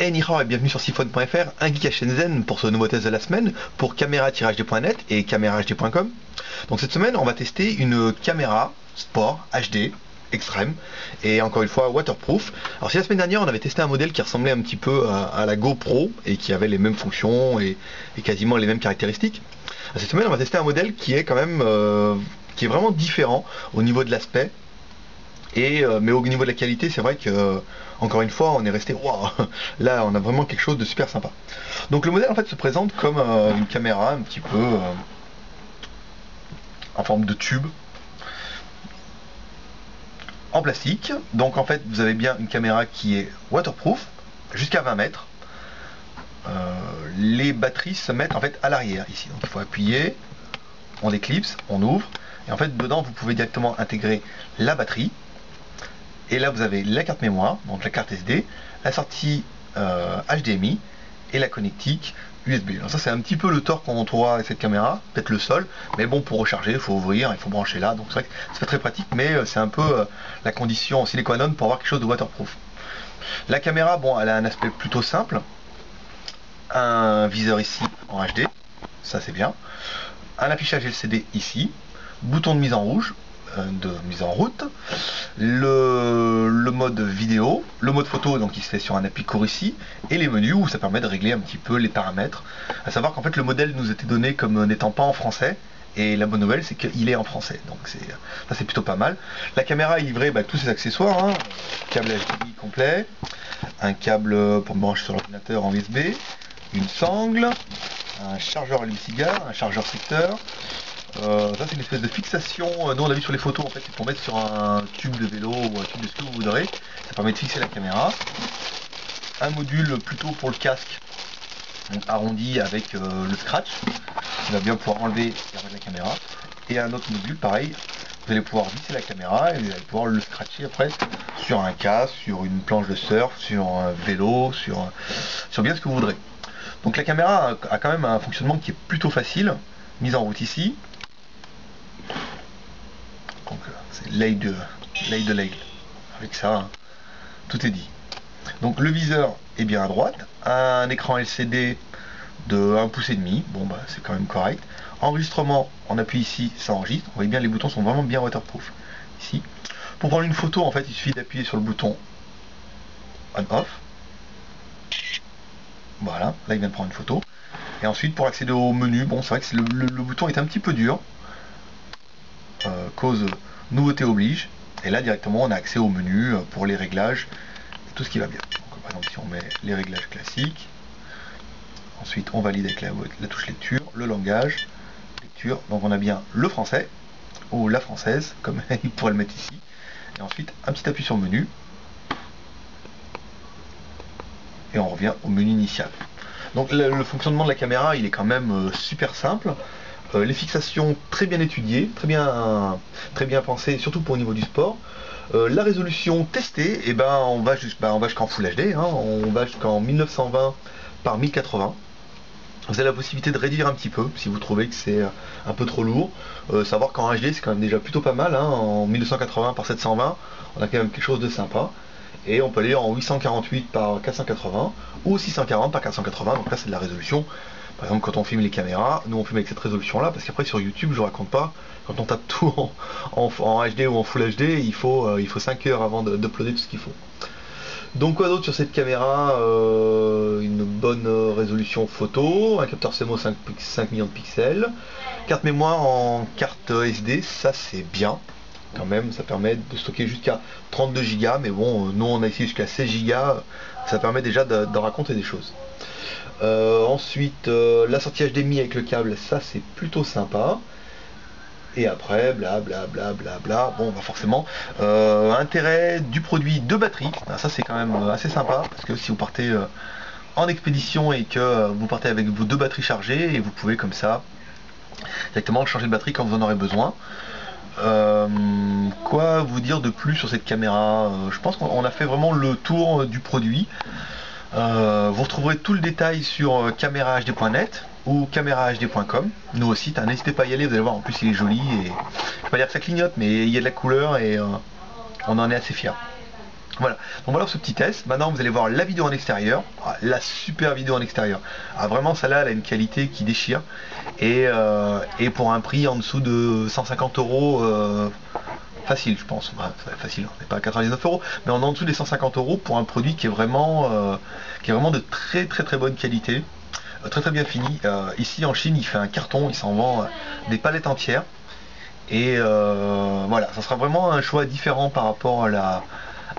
Et ni hao et bienvenue sur Siphon.fr, un geek à Shenzhen pour ce nouveau test de la semaine pour caméra-hd.net et caméra-hd.com. Donc cette semaine on va tester une caméra sport HD extrême et encore une fois waterproof. Alors si la semaine dernière on avait testé un modèle qui ressemblait un petit peu à la GoPro et qui avait les mêmes fonctions et quasiment les mêmes caractéristiques, cette semaine on va tester un modèle qui est quand même qui est vraiment différent au niveau de l'aspect. Mais au niveau de la qualité, c'est vrai que encore une fois, on est resté waouh. Là, on a vraiment quelque chose de super sympa. Donc le modèle en fait se présente comme une caméra un petit peu en forme de tube en plastique. Donc en fait, vous avez bien une caméra qui est waterproof jusqu'à 20 mètres. Les batteries se mettent en fait à l'arrière ici. Donc il faut appuyer, on déclipse, on ouvre et en fait dedans vous pouvez directement intégrer la batterie. Et là vous avez la carte mémoire, donc la carte SD, la sortie HDMI et la connectique USB. Alors ça c'est un petit peu le tort qu'on trouvera avec cette caméra, peut-être le seul, mais bon, pour recharger il faut ouvrir, il faut brancher là, donc c'est vrai que c'est pas très pratique, mais c'est un peu la condition sine qua non pour avoir quelque chose de waterproof. La caméra, bon, elle a un aspect plutôt simple, un viseur ici en HD, ça c'est bien, un affichage LCD ici, bouton de mise en rouge, de mise en route, le mode vidéo, le mode photo donc qui se fait sur un appui court ici, et les menus où ça permet de régler un petit peu les paramètres. À savoir qu'en fait le modèle nous était donné comme n'étant pas en français, et la bonne nouvelle c'est qu'il est en français, donc ça c'est plutôt pas mal. La caméra est livrée tous ses accessoires, hein, câble HDMI complet, un câble pour me brancher sur l'ordinateur en USB, une sangle, un chargeur allume-cigare, un chargeur secteur. Ça c'est une espèce de fixation, nous on l'a vu sur les photos en fait, c'est pour mettre sur un tube de vélo ou un tube de ce que vous voudrez, ça permet de fixer la caméra. Un module plutôt pour le casque, donc arrondi avec le scratch, qui va bien pouvoir enlever et remettre la caméra, et un autre module pareil, vous allez pouvoir visser la caméra et vous allez pouvoir le scratcher après sur un casque, sur une planche de surf, sur un vélo, sur bien ce que vous voudrez. Donc la caméra a quand même un fonctionnement qui est plutôt facile, mise en route ici. Donc c'est l'œil de l'aigle. Avec ça, hein, tout est dit. Donc le viseur est bien à droite, un écran LCD de 1,5 pouce, bon bah c'est quand même correct. Enregistrement, on appuie ici, ça enregistre. Vous voyez bien, les boutons sont vraiment bien waterproof. Ici. Pour prendre une photo, en fait, il suffit d'appuyer sur le bouton on-off. Voilà, là il vient de prendre une photo. Et ensuite, pour accéder au menu, bon c'est vrai que le bouton est un petit peu dur. Cause nouveauté oblige, et là directement on a accès au menu pour les réglages et tout ce qui va bien. Donc, par exemple si on met les réglages classiques, ensuite on valide avec la touche lecture, le langage, lecture, donc on a bien le français ou la française comme il pourrait le mettre ici, et ensuite un petit appui sur le menu et on revient au menu initial. Donc le fonctionnement de la caméra il est quand même super simple. Les fixations très bien étudiées, très bien pensées, surtout pour au niveau du sport. La résolution testée, et on va jusqu'en Full HD, hein, on va jusqu'en 1920 par 1080. Vous avez la possibilité de réduire un petit peu si vous trouvez que c'est un peu trop lourd. Savoir qu'en HD c'est quand même déjà plutôt pas mal, hein, en 1980 par 720, on a quand même quelque chose de sympa. Et on peut aller en 848 par 480 ou 640 par 480, donc là c'est de la résolution. Par exemple quand on filme les caméras, nous on filme avec cette résolution là, parce qu'après sur YouTube je vous raconte pas, quand on tape tout en HD ou en Full HD, il faut 5 heures avant d'uploader tout ce qu'il faut. Donc quoi d'autre sur cette caméra, une bonne résolution photo, un capteur CMOS 5 millions de pixels, carte mémoire en carte SD, ça c'est bien. Quand même, ça permet de stocker jusqu'à 32 Go, mais bon, nous on a ici jusqu'à 16 Go, ça permet déjà de raconter des choses. Ensuite, la sortie HDMI avec le câble, ça c'est plutôt sympa. Et après, blablabla, bon bah forcément, intérêt du produit de batterie, ça c'est quand même assez sympa, parce que si vous partez en expédition et que vous partez avec vos 2 batteries chargées, et vous pouvez comme ça directement changer de batterie quand vous en aurez besoin. Quoi vous dire de plus sur cette caméra? Je pense qu'on a fait vraiment le tour du produit. Vous retrouverez tout le détail sur caméra-hd.net ou caméra-hd.com, nous aussi, n'hésitez pas à y aller, vous allez voir, en plus il est joli, et je vais pas dire que ça clignote, mais il y a de la couleur et on en est assez fiers. Voilà, donc voilà ce petit test. Maintenant vous allez voir la vidéo en extérieur, la super vidéo en extérieur. Vraiment celle-là elle a une qualité qui déchire et pour un prix en dessous de 150 euros facile je pense. Facile, on n'est pas à 99 euros, mais on est en dessous des 150 euros pour un produit qui est vraiment de très bonne qualité, très bien fini. Ici en Chine il fait un carton, il s'en vend des palettes entières. Et voilà, ça sera vraiment un choix différent par rapport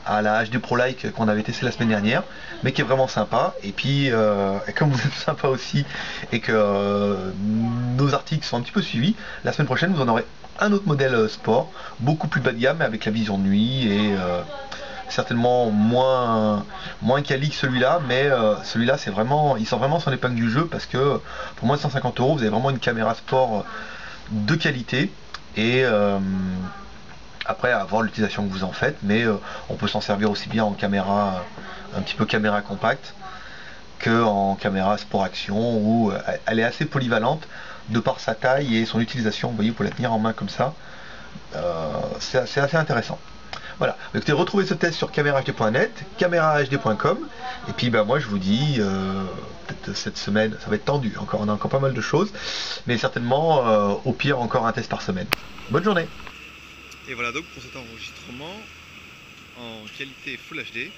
à la HD Pro Like qu'on avait testé la semaine dernière, mais qui est vraiment sympa. Et puis, et comme vous êtes sympa aussi, et que nos articles sont un petit peu suivis, la semaine prochaine vous en aurez un autre modèle sport, beaucoup plus bas de gamme, avec la vision de nuit et certainement moins quali que celui-là, mais celui-là c'est vraiment, il sort vraiment son épingle du jeu parce que pour moins de 150 euros vous avez vraiment une caméra sport de qualité. Et après à voir l'utilisation que vous en faites, mais on peut s'en servir aussi bien en caméra un petit peu caméra compacte que en caméra sport action, où elle est assez polyvalente de par sa taille et son utilisation. Vous voyez, pour la tenir en main comme ça, c'est assez intéressant. Voilà, écoutez, retrouvez ce test sur camerahd.net, camerahd.com, et puis moi je vous dis, peut-être cette semaine, ça va être tendu, on a encore pas mal de choses, mais certainement, au pire, encore un test par semaine. Bonne journée. Et voilà donc pour cet enregistrement en qualité Full HD.